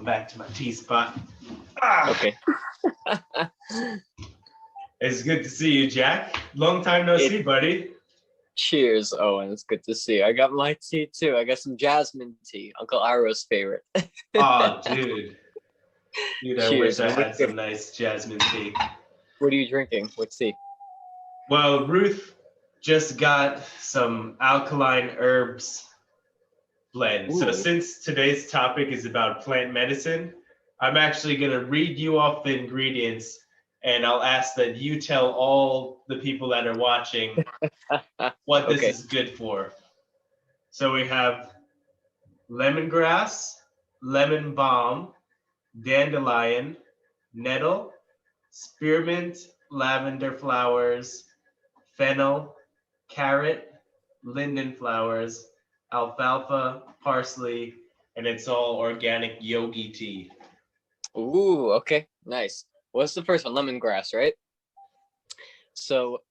Welcome back to my tea spot. Okay. It's good to see you, Jack. Long time no see, buddy. Cheers, Owen. It's good to see you. I got my tea too. I got some jasmine tea, Uncle Iroh's favorite. Oh, dude. Dude, I Cheers. wish I had some nice jasmine tea. What are you drinking? What tea? Well, Ruth just got some alkaline herbs blend. Ooh. So since today's topic is about plant medicine, I'm actually going to read you off the ingredients, and I'll ask that you tell all the people that are watching what this is good for. So we have lemongrass, lemon balm, dandelion, nettle, spearmint, lavender flowers, fennel, carrot, linden flowers, alfalfa, parsley, and it's all organic yogi tea. Ooh, okay, nice. What's the first one? Lemongrass, right? So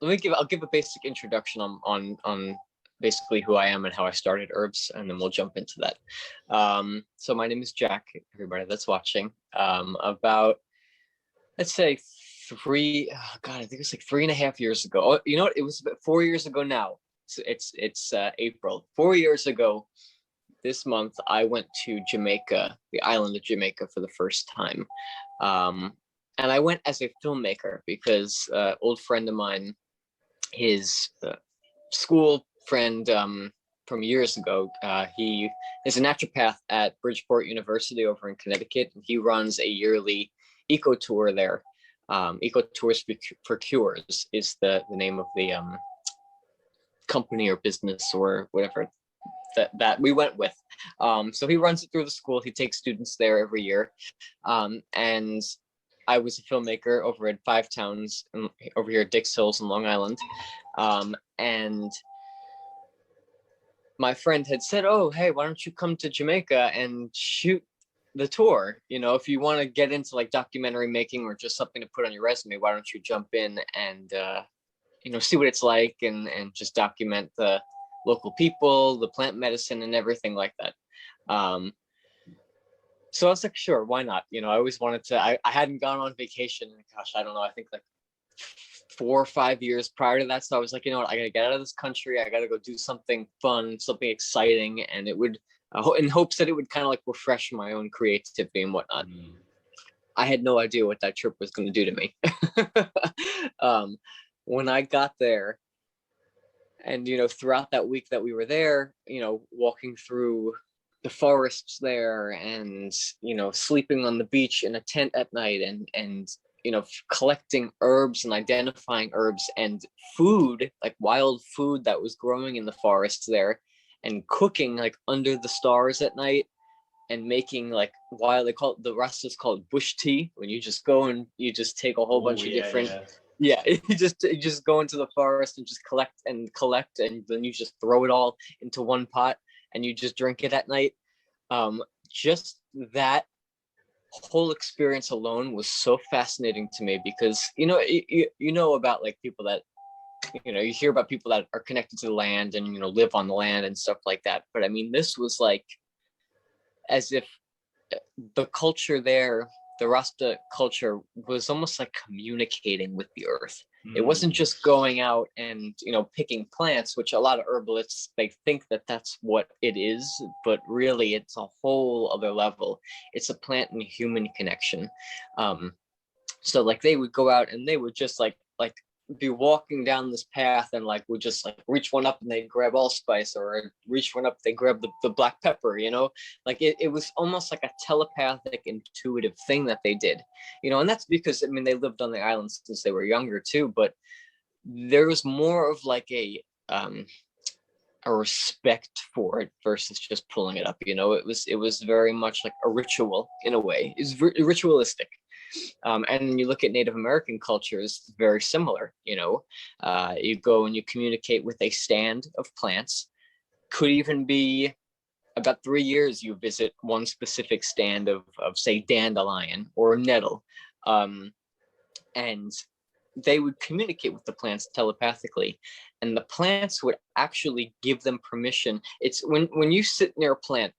I'll give a basic introduction on basically who I am and how I started herbs, and then we'll jump into that. So my name is Jack, everybody that's watching. About, let's say I think it's like 3.5 years ago. Oh, you know what? It was about 4 years ago now. So it's April. 4 years ago this month, I went to Jamaica, the island of Jamaica, for the first time. And I went as a filmmaker because an old friend of mine, his school friend from years ago, he is a naturopath at Bridgeport University over in Connecticut, and he runs a yearly eco tour there. Eco Tours for Cures is the name of the company or business or whatever that we went with. So he runs it through the school. He takes students there every year. And I was a filmmaker over at Five Towns over here at Dix Hills in Long Island. And my friend had said, oh, hey, why don't you come to Jamaica and shoot the tour? You know, if you want to get into like documentary making or just something to put on your resume, why don't you jump in and, see what it's like and just document the local people, the plant medicine and everything like that. So I was like, sure, why not? I always wanted to, I hadn't gone on vacation, gosh, I don't know, I think like 4 or 5 years prior to that. So I was like, you know what, I gotta get out of this country. I gotta go do something fun, something exciting. And it would, in hopes that it would kind of like refresh my own creativity and whatnot. I had no idea what that trip was going to do to me. When I got there, and, throughout that week that we were there, walking through the forests there and, sleeping on the beach in a tent at night and collecting herbs and identifying herbs and food, like wild food that was growing in the forests there, and cooking like under the stars at night and making like the rest is called bush tea, when you just go and you just take a whole bunch of different. Yeah, you just go into the forest and just collect, and then you just throw it all into one pot and you just drink it at night. Just that whole experience alone was so fascinating to me because, you know about like people that, you hear about people that are connected to the land and, live on the land and stuff like that. But I mean, this was like as if the culture there, the Rasta culture, was almost like communicating with the earth. It wasn't just going out and, picking plants, which a lot of herbalists, they think that that's what it is, but really it's a whole other level. It's a plant and human connection. So like they would go out and they would just like be walking down this path and like would just like reach one up and they grab allspice, or reach one up, they grab the black pepper, like it was almost like a telepathic, intuitive thing that they did, and that's because, I mean, they lived on the island since they were younger too, but there was more of like a respect for it versus just pulling it up. It was very much like a ritual in a way. It's ritualistic. And you look at Native American cultures, very similar. You go and you communicate with a stand of plants. Could even be about 3 years you visit one specific stand of say dandelion or nettle, and they would communicate with the plants telepathically, and the plants would actually give them permission. It's when you sit near a plant,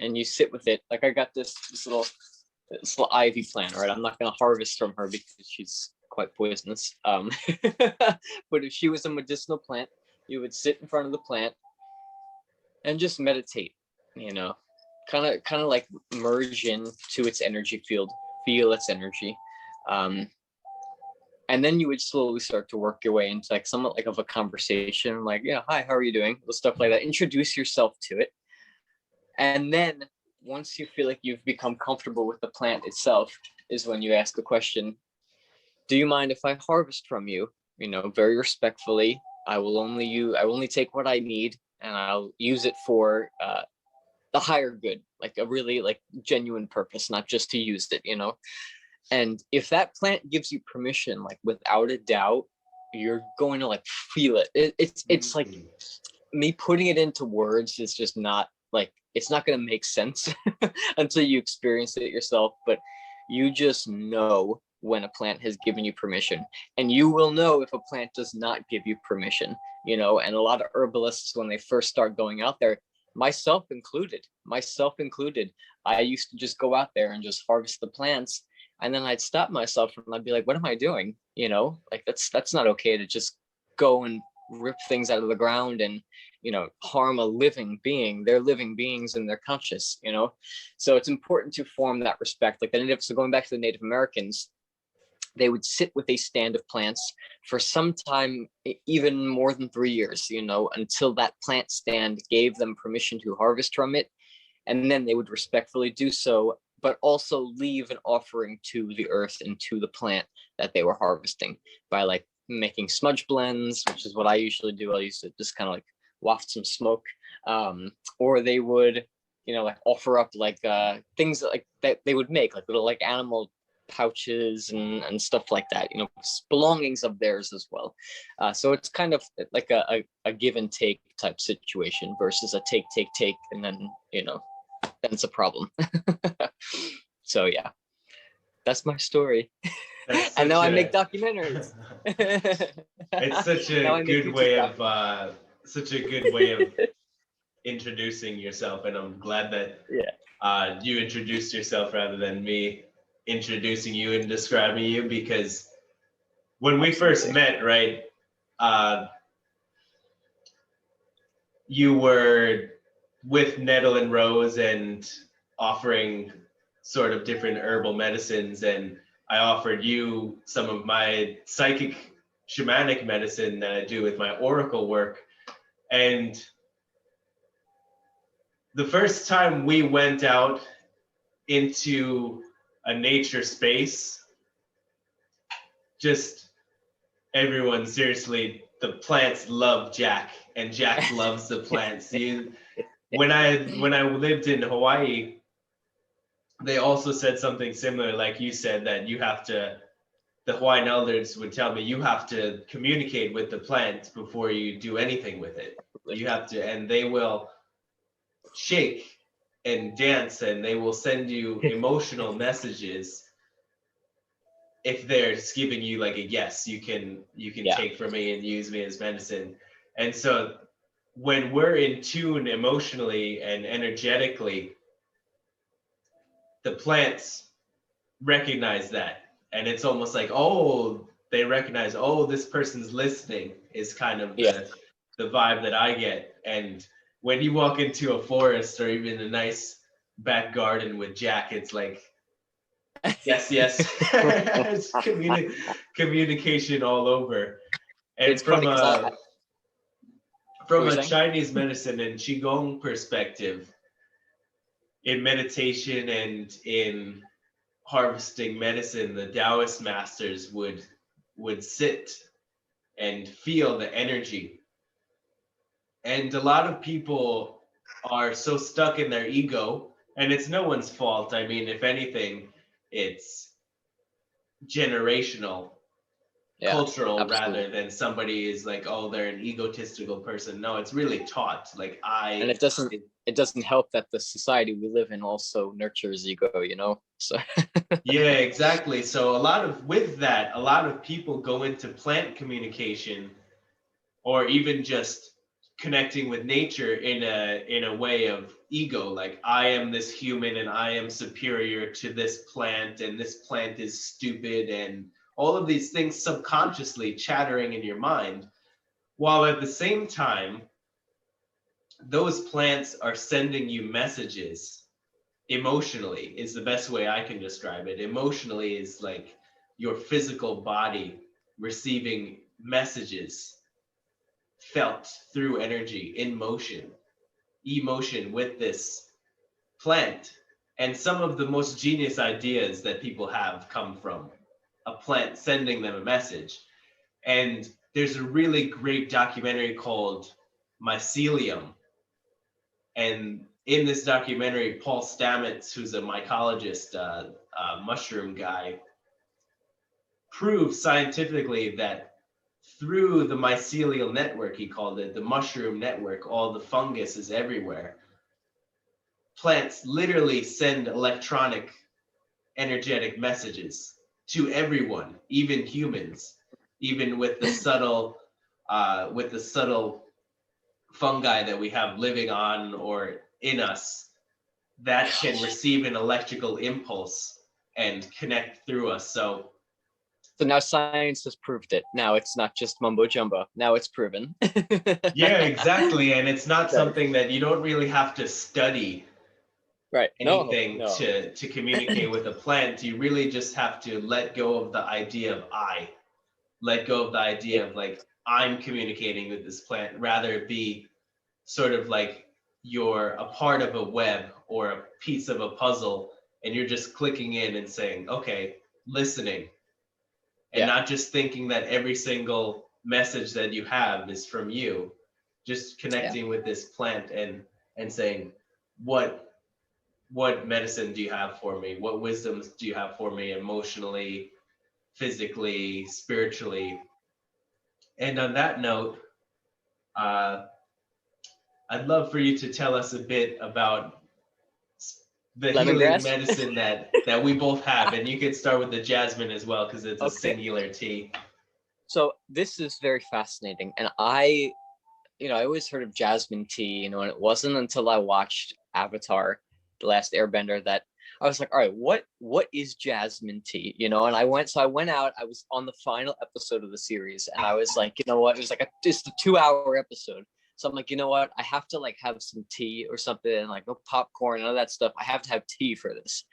and you sit with it. Like I got this little ivy plant, right? I'm not going to harvest from her because she's quite poisonous. But if she was a medicinal plant, you would sit in front of the plant and just meditate, you know, kind of like merge into its energy field, feel its energy. And then you would slowly start to work your way into like somewhat like of a conversation, like, yeah, hi, how are you doing? Stuff like that. Introduce yourself to it. And then once you feel like you've become comfortable with the plant itself is when you ask the question, do you mind if I harvest from you? You know, very respectfully. I will only take what I need, and I'll use it for the higher good, like a really like genuine purpose, not just to use it, you know? And if that plant gives you permission, like without a doubt, you're going to like feel it. It's like me putting it into words is just not like, it's not going to make sense until you experience it yourself. But you just know when a plant has given you permission, and you will know if a plant does not give you permission, you know. And a lot of herbalists, when they first start going out there, myself included, I used to just go out there and just harvest the plants. And then I'd stop myself and I'd be like, what am I doing? You know, like that's not okay to just go and rip things out of the ground and, you know, harm a living being. They're living beings and they're conscious, you know? So it's important to form that respect. Like the native, so going back to the Native Americans, they would sit with a stand of plants for some time, even more than 3 years, you know, until that plant stand gave them permission to harvest from it. And then they would respectfully do so, but also leave an offering to the earth and to the plant that they were harvesting by like making smudge blends, which is what I usually do. I used to just kind of like waft some smoke, or they would, you know, like offer up like things like that they would make, like little like animal pouches and stuff like that, you know, belongings of theirs as well. So it's kind of like a give and take type situation versus a take, and then, you know, then it's a problem. So yeah, that's my story. And now I make documentaries. It's such a good way of introducing yourself, and I'm glad that you introduced yourself rather than me introducing you and describing you, because when we first met, right, you were with Nettle and Rose and offering sort of different herbal medicines, and I offered you some of my psychic shamanic medicine that I do with my oracle work. And the first time we went out into a nature space, just everyone, seriously, the plants love Jack and Jack loves the plants. When I lived in Hawaii, they also said something similar, like you said, that you have to, the Hawaiian elders would tell me, you have to communicate with the plant before you do anything with it. You have to, and they will shake and dance and they will send you emotional messages if they're giving you like a yes, you can take from me and use me as medicine. And so when we're in tune emotionally and energetically, the plants recognize that. And it's almost like, oh, they recognize, oh, this person's listening is kind of the vibe that I get. And when you walk into a forest or even a nice back garden with Jack, it's like, yes. It's communication all over. And it's from a Chinese medicine and Qigong perspective, in meditation and in harvesting medicine, the Taoist masters would sit and feel the energy. And a lot of people are so stuck in their ego, and it's no one's fault. I mean, if anything, it's generational, cultural, rather than somebody is like, oh, they're an egotistical person. No, it's really taught. Like and it doesn't help that the society we live in also nurtures ego, you know. So yeah, exactly. So a lot of people go into plant communication, or even just connecting with nature in a way of ego, like I am this human and I am superior to this plant and this plant is stupid, and all of these things subconsciously chattering in your mind, while at the same time those plants are sending you messages emotionally, is the best way I can describe it. Emotionally is like your physical body receiving messages felt through energy in motion, emotion with this plant. And some of the most genius ideas that people have come from a plant sending them a message. And there's a really great documentary called Mycelium. And in this documentary, Paul Stamets, who's a mycologist, mushroom guy, proves scientifically that through the mycelial network, he called it, the mushroom network, all the fungus is everywhere. Plants literally send electronic, energetic messages to everyone, even humans, even with the subtle fungi that we have living on or in us that can receive an electrical impulse and connect through us. So now science has proved it. Now it's not just mumbo jumbo. Now it's proven. yeah, exactly. And it's not something that you don't really have to study right. anything No. to communicate with a plant. You really just have to let go of the idea of I, let go of the idea of like, I'm communicating with this plant, rather it be sort of like you're a part of a web or a piece of a puzzle and you're just clicking in and saying, okay, listening, and not just thinking that every single message that you have is from you, just connecting with this plant and saying, what medicine do you have for me? What wisdoms do you have for me emotionally, physically, spiritually? And on that note, I'd love for you to tell us a bit about the healing medicine that we both have. And you could start with the jasmine as well, because it's a singular tea. So this is very fascinating. And I always heard of jasmine tea, and it wasn't until I watched Avatar, The Last Airbender, that I was like, all right, what is jasmine tea? And I went out, I was on the final episode of the series, and I was like, you know what? It was like just a 2-hour episode. So I'm like, you know what? I have to like have some tea or something, and like no popcorn, none of that stuff. I have to have tea for this.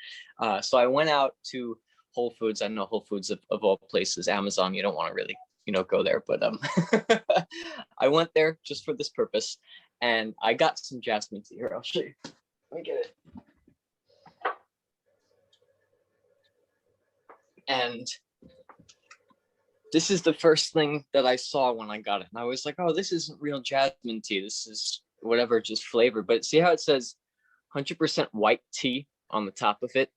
So I went out to Whole Foods. I know Whole Foods of all places. Amazon, you don't want to really, go there. But I went there just for this purpose, and I got some jasmine tea. Here, I'll show you. Let me get it. And this is the first thing that I saw when I got it. And I was like, oh, this isn't real jasmine tea. This is whatever, just flavor. But see how it says 100% white tea on the top of it?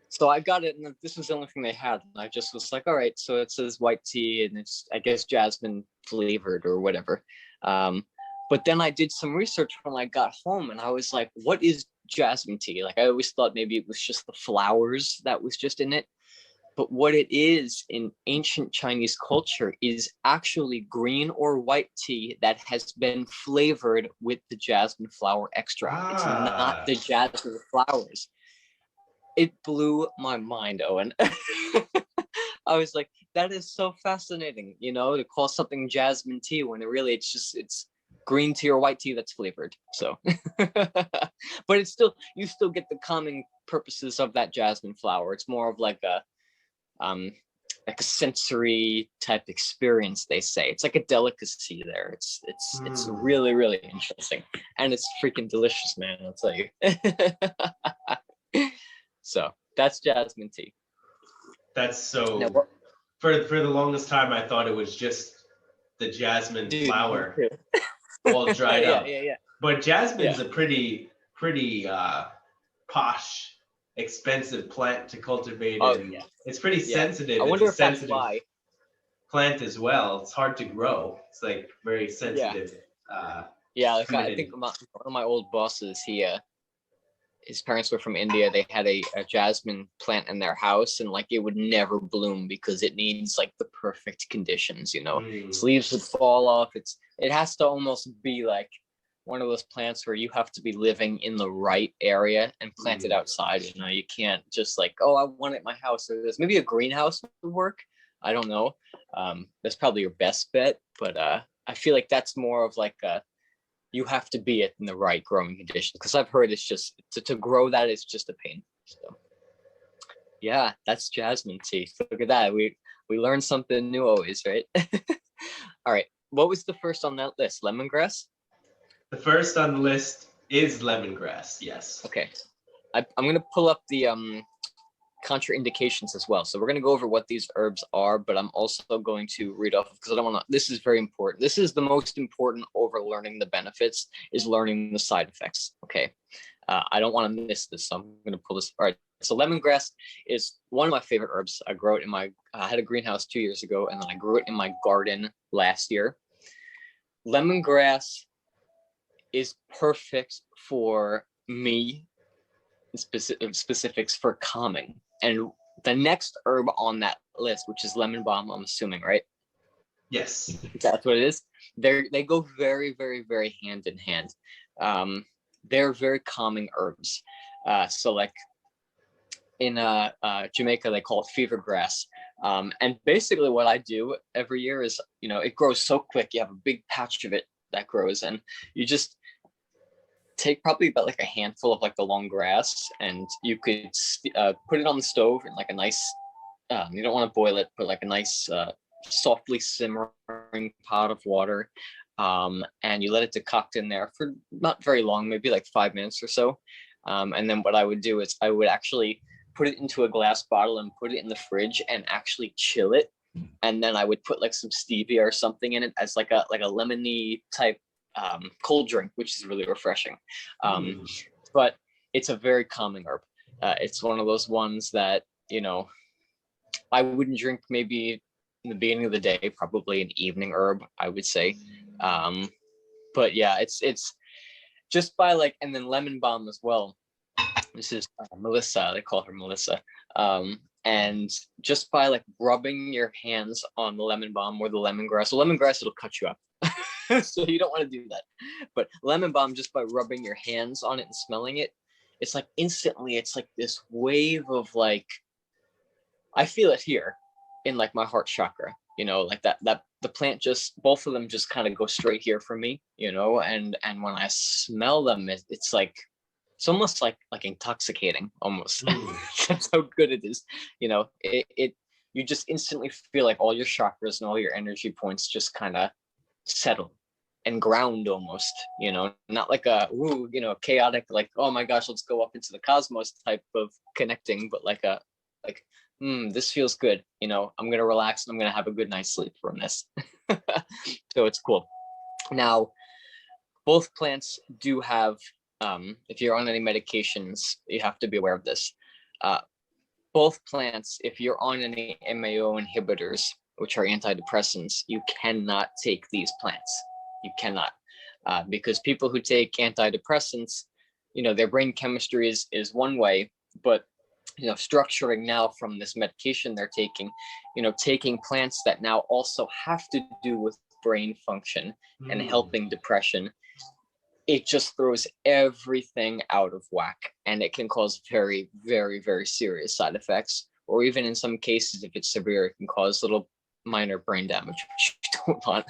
So I got it, and this was the only thing they had. And I just was like, all right, so it says white tea, and it's, I guess, jasmine flavored or whatever. But then I did some research when I got home, and I was like, what is jasmine tea? Like, I always thought maybe it was just the flowers that was just in it. But what it is in ancient Chinese culture is actually green or white tea that has been flavored with the jasmine flower extract. It's not the jasmine flowers. It blew my mind, Owen. I was like, that is so fascinating, to call something jasmine tea when it's green tea or white tea that's flavored. So, but it's still, you still get the calming purposes of that jasmine flower. It's more of like a sensory type experience, they say. It's like a delicacy there. It's really, really interesting, and it's freaking delicious, man, I'll tell you. So that's jasmine tea. That's so for the longest time I thought it was just the jasmine flower all dried up. Yeah. But jasmine's a pretty posh, expensive plant to cultivate. It's pretty sensitive. I wonder if that's why. Plant as well. It's hard to grow. It's like very sensitive. I think one of my old bosses, his parents were from India. They had a jasmine plant in their house, and like it would never bloom because it needs like the perfect conditions. Its leaves would fall off, its it has to almost be like one of those plants where you have to be living in the right area and plant it outside. You know, you can't just like, oh, I want it in my house. Or there's maybe a greenhouse would work. I don't know. That's probably your best bet, but I feel like that's more of like you have to be in the right growing conditions, because I've heard it's just to grow that is just a pain. So yeah, that's jasmine tea. Look at that. We learn something new always, right? All right. What was the first on that list? Lemongrass? The first on the list is lemongrass. Yes. Okay. I'm going to pull up the contraindications as well. So we're going to go over what these herbs are, but I'm also going to read off, because I don't want to, this is very important. This is the most important over learning the benefits, is learning the side effects. Okay. I don't want to miss this, so I'm going to pull this. All right. So lemongrass is one of my favorite herbs. I grow it in I had a greenhouse 2 years ago, and then I grew it in my garden last year. Lemongrass is perfect for me, specifics for calming. And the next herb on that list, which is lemon balm, I'm assuming, right? Yes. That's what it is. They go very, very, very hand in hand. They're very calming herbs. So like in Jamaica, they call it fever grass. And basically what I do every year is, you know, it grows so quick. You have a big patch of it that grows, and you just take probably about like a handful of like the long grass, and you could put it on the stove in like a nice, you don't want to boil it, but like a nice softly simmering pot of water. And you let it decoct in there for not very long, maybe like 5 minutes or so. And then what I would do is I would actually put it into a glass bottle and put it in the fridge and actually chill it. And then I would put like some stevia or something in it as like a lemony type cold drink, which is really refreshing. But it's a very calming herb. It's one of those ones that, you know, I wouldn't drink maybe in the beginning of the day, probably an evening herb, I would say. But yeah, it's just by like, and then lemon balm as well. This is Melissa, they call her Melissa. And just by like rubbing your hands on the lemon balm or the lemongrass, it'll cut you up. So you don't want to do that. But lemon balm, just by rubbing your hands on it and smelling it, it's like instantly, it's like this wave of like, I feel it here in like my heart chakra, you know, like that the plant just, both of them just kind of go straight here for me, you know, and when I smell them, it's like, it's almost like intoxicating almost. That's how good it is. You know, you just instantly feel like all your chakras and all your energy points just kind of settle and ground almost, you know, not like a, ooh, you know, chaotic, like, oh my gosh, let's go up into the cosmos type of connecting, but like this feels good. You know, I'm going to relax and I'm going to have a good night's sleep from this. So it's cool. Now, both plants do have, if you're on any medications, you have to be aware of this. Both plants, if you're on any MAO inhibitors, which are antidepressants, you cannot take these plants. You cannot, because people who take antidepressants, you know, their brain chemistry is one way, but, you know, structuring now from this medication they're taking, you know, taking plants that now also have to do with brain function and helping depression, it just throws everything out of whack, and it can cause very, very, very serious side effects, or even in some cases, if it's severe, it can cause little minor brain damage, which you don't want.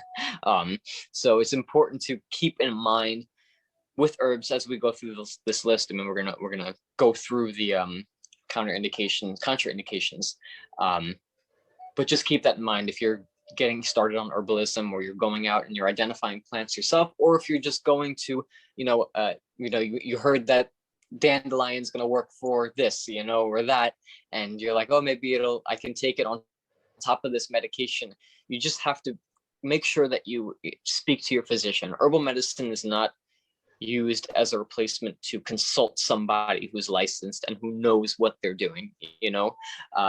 So it's important to keep in mind with herbs as we go through this list. I mean, we're gonna go through the contraindications, but just keep that in mind if you're getting started on herbalism, or you're going out and you're identifying plants yourself, or if you're just going to, you heard that dandelion's going to work for this, you know, or that, and you're like, oh, maybe I can take it on top of this medication. You just have to make sure that you speak to your physician. Herbal medicine is not used as a replacement to consult somebody who's licensed and who knows what they're doing, you know.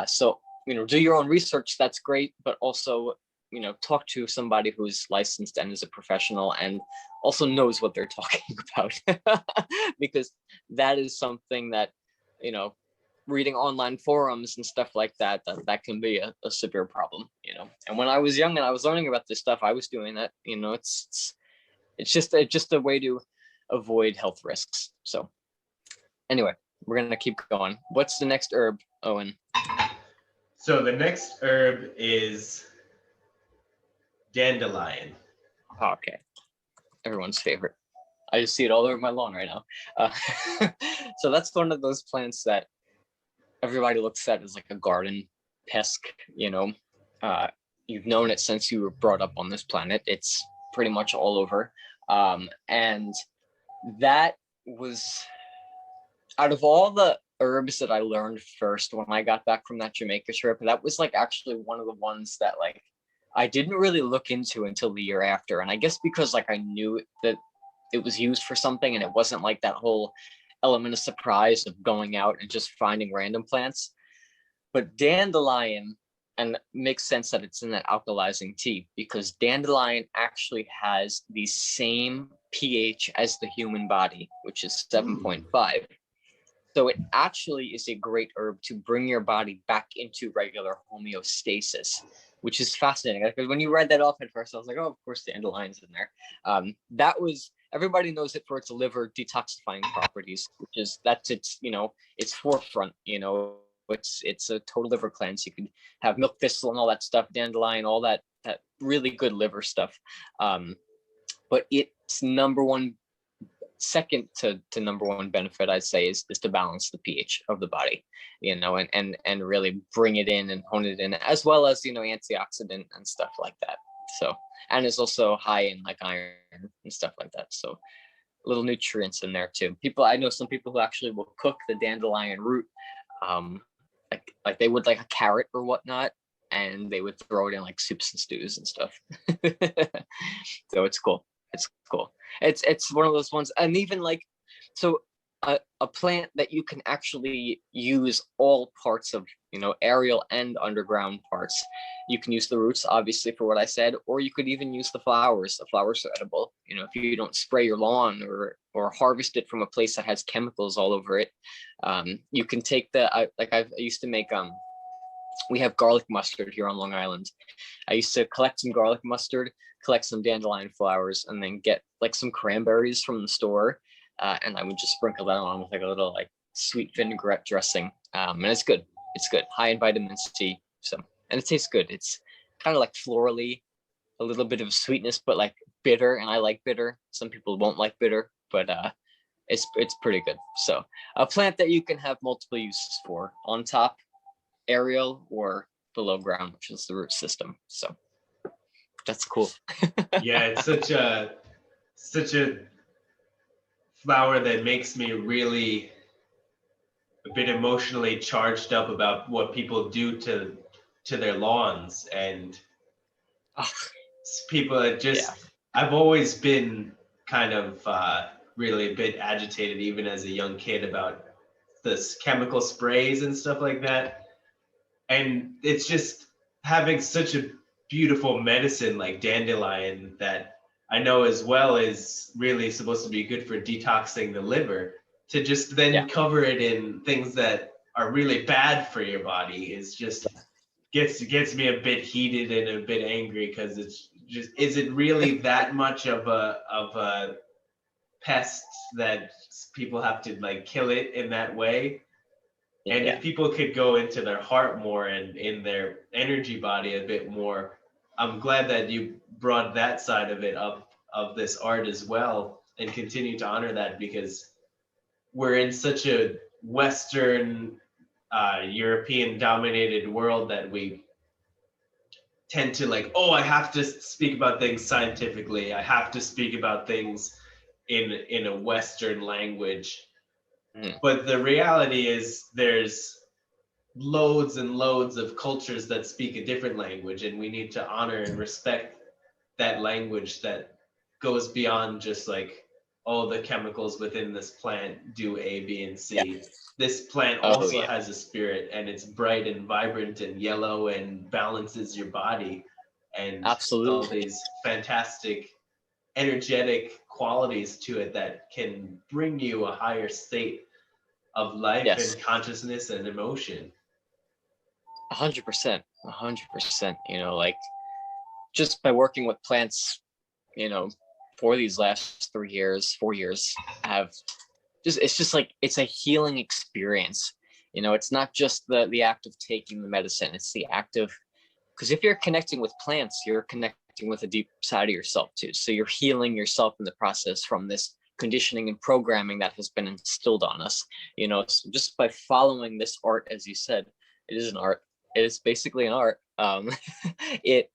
So, you know, do your own research, that's great, but also, you know, talk to somebody who's licensed and is a professional and also knows what they're talking about. Because that is something that, you know, reading online forums and stuff like that, that can be a severe problem, you know. And when I was young and I was learning about this stuff, I was doing that, you know. It's just a way to avoid health risks. So anyway, we're gonna keep going. What's the next herb, Owen? So the next herb is dandelion. Okay, everyone's favorite. I just see it all over my lawn right now. So that's one of those plants that everybody looks at as like a garden pest, you know. You've known it since you were brought up on this planet. It's pretty much all over. And that was, out of all the herbs that I learned first when I got back from that Jamaica trip, that was like actually one of the ones that like I didn't really look into until the year after. And I guess because like I knew that it was used for something and it wasn't like that whole element of surprise of going out and just finding random plants. But dandelion, and it makes sense that it's in that alkalizing tea, because dandelion actually has the same pH as the human body, which is 7.5. So it actually is a great herb to bring your body back into regular homeostasis, which is fascinating. Because when you read that off at first, I was like, oh, of course, dandelion's in there. That was, everybody knows it for its liver detoxifying properties, which is, that's its, you know, its forefront, you know. It's a total liver cleanse. You can have milk thistle and all that stuff, dandelion, all that really good liver stuff. But its number one, second to number one benefit, I'd say, is to balance the pH of the body, you know, and really bring it in and hone it in, as well as, you know, antioxidant and stuff like that. So, and it's also high in like iron and stuff like that. So little nutrients in there too. I know some people who actually will cook the dandelion root, like they would like a carrot or whatnot, and they would throw it in like soups and stews and stuff. So it's cool. It's cool. It's one of those ones, and even like, so a plant that you can actually use all parts of, you know, aerial and underground parts. You can use the roots, obviously, for what I said, or you could even use the flowers. The flowers are edible. You know, if you don't spray your lawn or harvest it from a place that has chemicals all over it, you can take I used to make, we have garlic mustard here on Long Island. I used to collect some garlic mustard, collect some dandelion flowers, and then get like some cranberries from the store. And I would just sprinkle that on with like a little like sweet vinaigrette dressing. And it's good. It's good. High in vitamin C. So, and it tastes good. It's kind of like florally, a little bit of sweetness, but like bitter. And I like bitter. Some people won't like bitter, but it's pretty good. So a plant that you can have multiple uses for: on top, aerial, or below ground, which is the root system. So that's cool. Yeah, it's such a flower that makes me really a bit emotionally charged up about what people do to their lawns, and people that just, yeah. I've always been kind of really a bit agitated, even as a young kid, about this chemical sprays and stuff like that. And it's just having such a beautiful medicine like dandelion that I know as well is really supposed to be good for detoxing the liver, to just then cover it in things that are really bad for your body is just gets me a bit heated and a bit angry, because it's just, is it really that much of a pest that people have to like kill it in that way? And if people could go into their heart more and in their energy body a bit more, I'm glad that you brought that side of it up, of this art as well, and continue to honor that, because we're in such a Western, European dominated world that we tend to like, oh, I have to speak about things scientifically. I have to speak about things in a Western language. But the reality is there's loads and loads of cultures that speak a different language, and we need to honor and respect that language that goes beyond just like, oh, the chemicals within this plant do A, B, and C. Yeah. This plant also has a spirit, and it's bright and vibrant and yellow and balances your body, and all these fantastic energetic qualities to it that can bring you a higher state of life Yes. and consciousness and emotion. 100%. 100%. You know, like just by working with plants, you know, for these last 3 years, 4 years, have just, it's just like, it's a healing experience. You know, it's not just the act of taking the medicine, it's the act of, because if you're connecting with plants, you're connecting with a deep side of yourself too. So you're healing yourself in the process from this conditioning and programming that has been instilled on us. You know, so just by following this art, as you said, it is an art. It is basically an art. It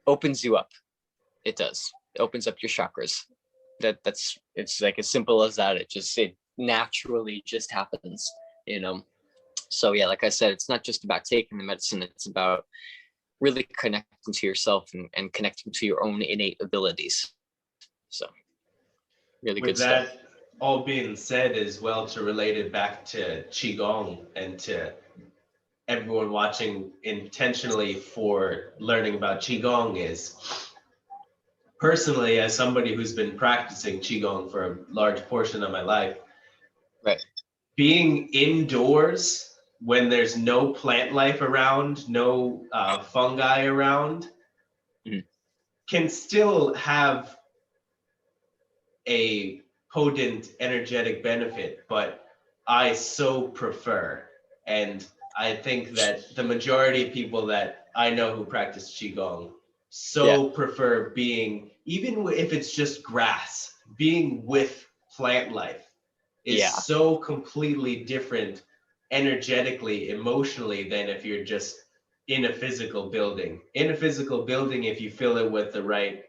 opens you up. It does. It opens up your chakras. That's it's like as simple as that. It naturally just happens. You know. So yeah, like I said, it's not just about taking the medicine. It's about really connecting to yourself and connecting to your own innate abilities. So really With good stuff. that all being said, as well, to relate it back to Qigong and to everyone watching intentionally for learning about Qigong, is personally, as somebody who's been practicing Qigong for a large portion of my life, Right. being indoors when there's no plant life around, no fungi around, Mhm. can still have a potent energetic benefit, but I so prefer, and I think that the majority of people that I know who practice Qigong so prefer being, even if it's just grass, being with plant life is Yeah. so completely different energetically, emotionally, than if you're just in a physical building. In a physical building, if you fill it with the right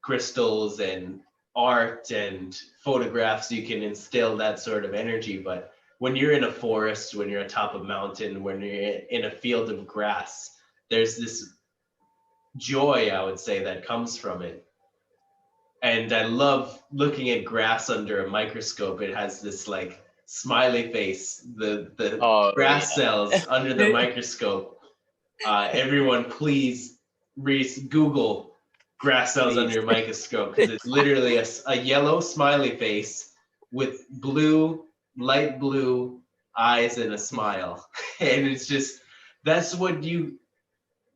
crystals and art and photographs, you can instill that sort of energy. But when you're in a forest, when you're atop a mountain, when you're in a field of grass, there's this joy, I would say, that comes from it. And I love looking at grass under a microscope. It has this like smiley face, the grass cells under the microscope. Everyone please Google grass cells under your microscope, because it's literally a yellow smiley face with blue, light blue eyes and a smile. And it's just, that's what you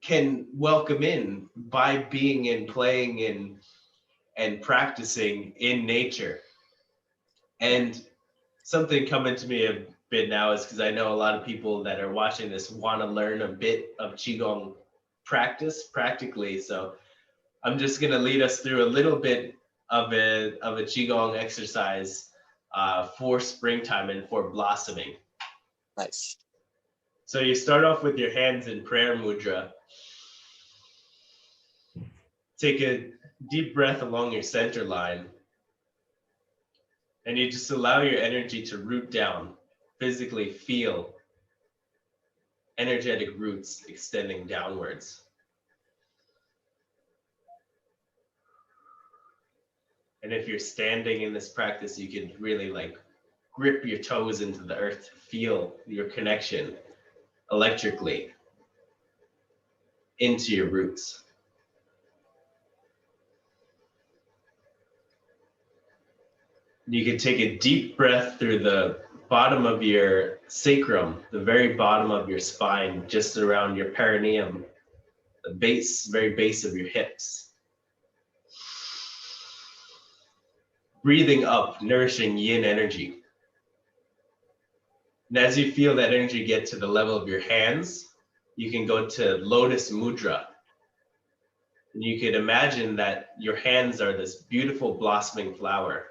can welcome in by being and playing and practicing in nature. And something coming to me a bit now is because I know a lot of people that are watching this want to learn a bit of Qigong practically. So I'm just going to lead us through a little bit of a Qigong exercise for springtime and for blossoming. Nice. So you start off with your hands in prayer mudra. Take a deep breath along your center line. And you just allow your energy to root down, physically feel energetic roots extending downwards. And if you're standing in this practice, you can really like grip your toes into the earth, feel your connection electrically into your roots. You can take a deep breath through the bottom of your sacrum, the very bottom of your spine, just around your perineum, the base, very base of your hips. Breathing up, nourishing yin energy. And as you feel that energy get to the level of your hands, you can go to Lotus Mudra. And you could imagine that your hands are this beautiful blossoming flower.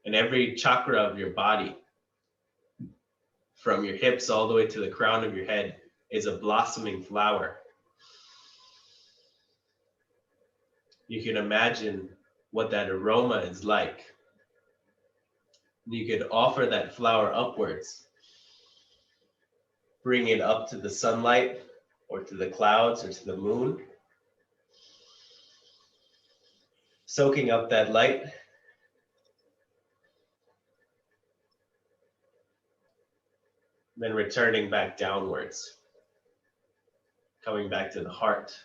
And every chakra of your body, from your hips all the way to the crown of your head, is a blossoming flower. You can imagine what that aroma is like. You could offer that flower upwards. Bring it up to the sunlight or to the clouds or to the moon. Soaking up that light. Then returning back downwards. Coming back to the heart.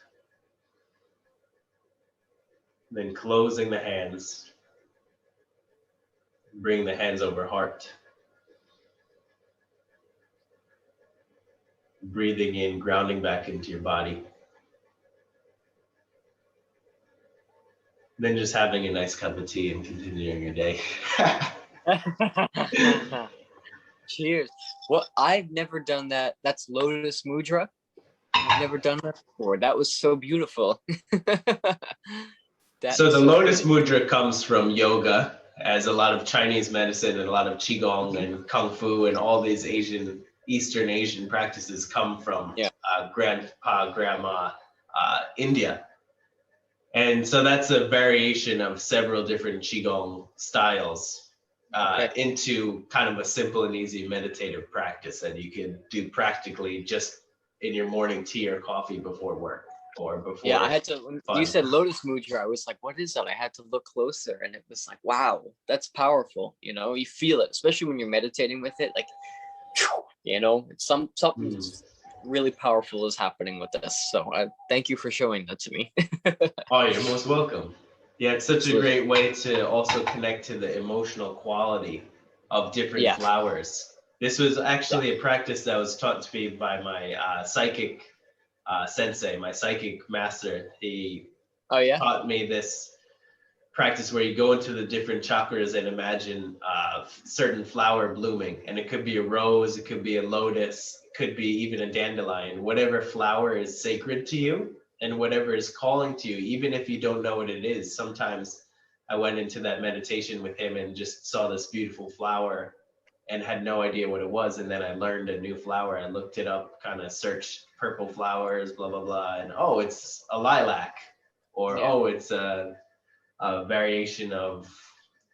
Then closing the hands. Bring the hands over heart. Breathing in, grounding back into your body. Then just having a nice cup of tea and continuing your day. Cheers. Well, I've never done that. That's Lotus Mudra. I've never done that before. That was so beautiful. So the Lotus Mudra comes from yoga, as a lot of Chinese medicine and a lot of Qigong and Kung Fu and all these Eastern Asian practices come from grandpa, grandma, India. And so that's a variation of several different Qigong styles into kind of a simple and easy meditative practice that you can do practically just in your morning tea or coffee before work or before. Yeah, I had to, when you said Lotus Mudra, I was like, what is that? I had to look closer and it was like, wow, that's powerful. You know, you feel it, especially when you're meditating with it. Like, you know, something really powerful is happening with this. So I thank you for showing that to me. Oh, you're most welcome. Yeah, it's such a great way to also connect to the emotional quality of different flowers. This was actually a practice that was taught to me by my psychic sensei, my psychic master. He taught me this practice where you go into the different chakras and imagine certain flower blooming. And it could be a rose, it could be a lotus, it could be even a dandelion. Whatever flower is sacred to you and whatever is calling to you, even if you don't know what it is. Sometimes I went into that meditation with him and just saw this beautiful flower and had no idea what it was. And then I learned a new flower. I looked it up, kind of searched purple flowers, blah, blah, blah. And oh, it's a lilac, or oh, it's a variation of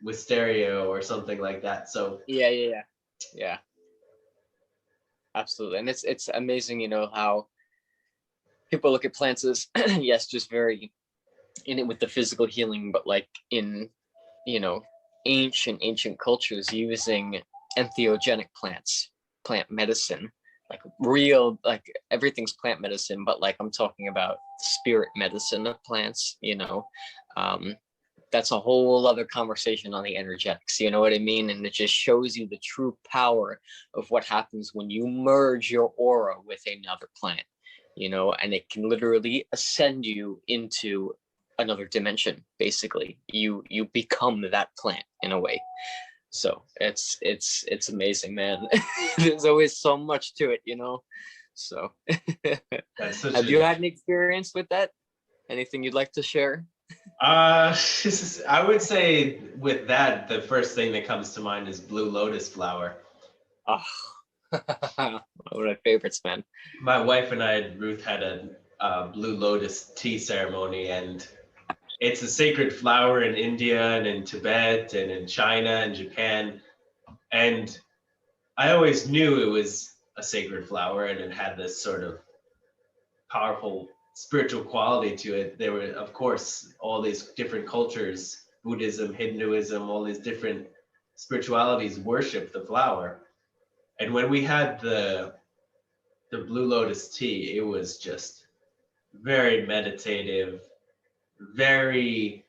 wisteria or something like that. So yeah, absolutely. And it's amazing, you know, how people look at plants as yes, just very in it with the physical healing, but like in, you know, ancient cultures using entheogenic plants, plant medicine, like real, like everything's plant medicine, but like I'm talking about spirit medicine of plants, you know. That's a whole other conversation on the energetics, you know what I mean? And it just shows you the true power of what happens when you merge your aura with another plant, you know, and it can literally ascend you into another dimension. Basically, you become that plant in a way. So it's amazing, man. There's always so much to it, you know. So have you had an experience with that? Anything you'd like to share? I would say with that, the first thing that comes to mind is blue lotus flower. Oh, one of my favorites, man. My wife and I, Ruth, had a blue lotus tea ceremony, and it's a sacred flower in India and in Tibet and in China and Japan. And I always knew it was a sacred flower and it had this sort of powerful spiritual quality to it. There were, of course, all these different cultures, Buddhism, Hinduism, all these different spiritualities worship the flower. And when we had the blue lotus tea, it was just very meditative, very,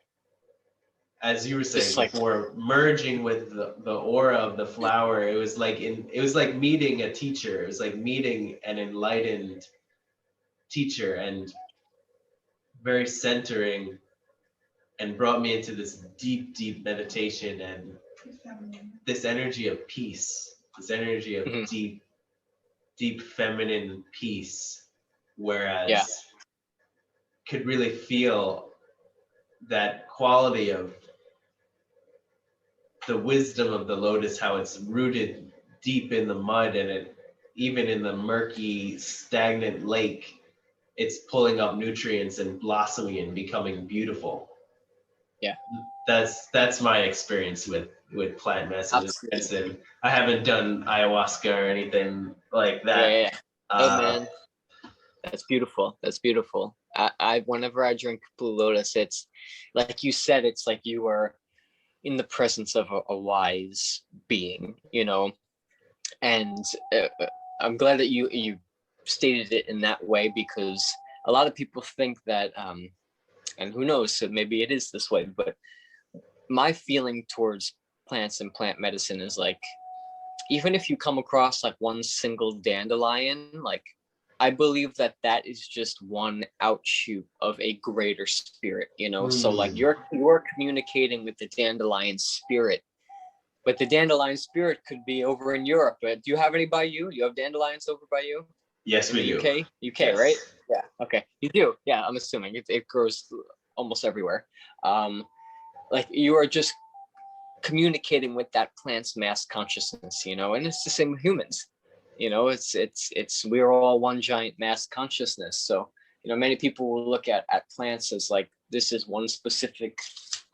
as you were saying before, merging with the aura of the flower. It was like meeting a teacher. It was like meeting an enlightened teacher, and very centering, and brought me into this deep meditation and this energy of peace, this energy of deep feminine peace, whereas could really feel that quality of the wisdom of the lotus, how it's rooted deep in the mud, and it, even in the murky, stagnant lake, it's pulling up nutrients and blossoming and becoming beautiful. Yeah, that's my experience with plant medicine. I haven't done ayahuasca or anything like that. Yeah. Hey, man, that's beautiful. That's beautiful. I whenever I drink blue lotus, it's like you said, it's like you are in the presence of a wise being, you know. And I'm glad that you stated it in that way, because a lot of people think that and who knows, so maybe it is this way, but my feeling towards plants and plant medicine is like, even if you come across like one single dandelion, like I believe that that is just one outshoot of a greater spirit, you know. So like you're communicating with the dandelion spirit, but the dandelion spirit could be over in Europe. But do you have any by you? You have dandelions over by you? Yes, In we the do. UK, Yes. right? Yeah. Okay, you do. Yeah, I'm assuming it grows almost everywhere. Like you are just communicating with that plant's mass consciousness, you know, and it's the same with humans. You know, it's we're all one giant mass consciousness. So, you know, many people will look at plants as like this is one specific,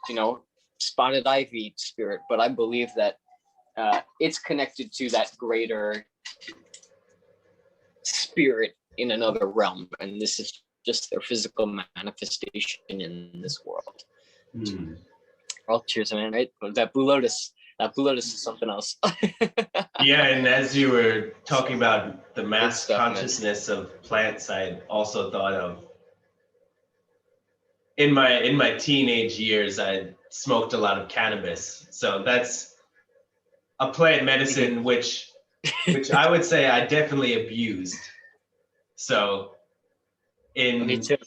you know, spotted ivy spirit, but I believe that it's connected to that greater spirit in another realm, and this is just their physical manifestation in this world. Oh, cheers, man! Right, that blue lotus is something else. Yeah, and as you were talking about the mass stuff, consciousness of plants, I also thought of in my teenage years, I smoked a lot of cannabis. So that's a plant medicine which I would say I definitely abused. So Me too.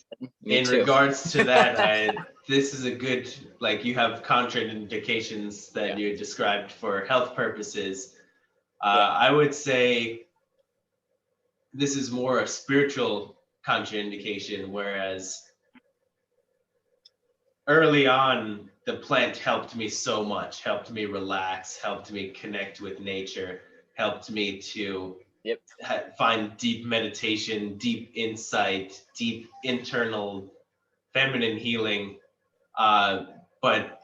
regards to that, this is a good, like, you have contraindications that you described for health purposes. I would say this is more a spiritual contraindication, whereas early on, the plant helped me so much, helped me relax, helped me connect with nature, helped me to find deep meditation, deep insight, deep internal feminine healing. But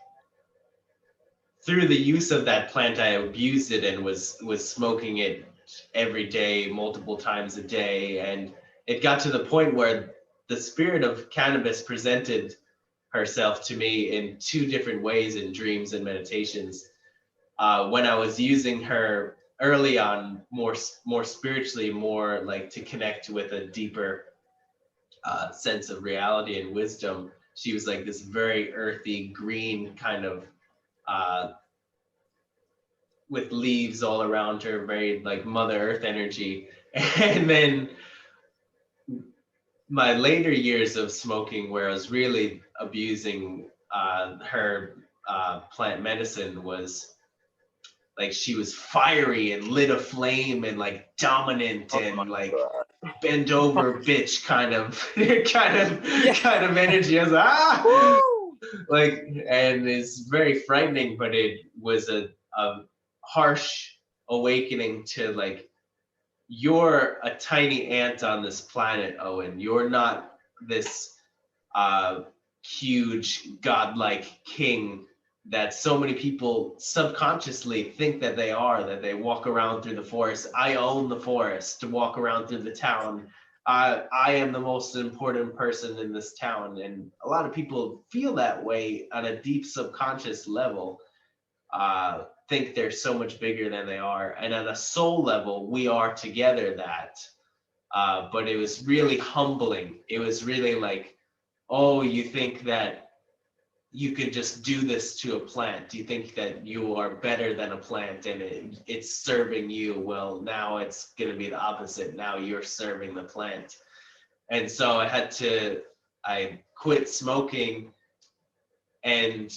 through the use of that plant, I abused it and was smoking it every day, multiple times a day. And it got to the point where the spirit of cannabis presented herself to me in two different ways in dreams and meditations. When I was using her early on, more spiritually, more like to connect with a deeper sense of reality and wisdom, she was like this very earthy green kind of with leaves all around her, very like Mother Earth energy. And then my later years of smoking, where I was really abusing her plant medicine, was like she was fiery and lit a flame and like dominant and like bend over bitch kind of energy. I was like, and it's very frightening, but it was a harsh awakening to like, you're a tiny ant on this planet, Owen. You're not this huge godlike king that so many people subconsciously think that they are, that they walk around through the forest. I own the forest, to walk around through the town. I am the most important person in this town. And a lot of people feel that way on a deep subconscious level, think they're so much bigger than they are. And at a soul level, we are together that. But it was really humbling. It was really like, oh, you think that you could just do this to a plant? You think that you are better than a plant and it's serving you? Well, now it's going to be the opposite. Now you're serving the plant. And so I quit smoking, and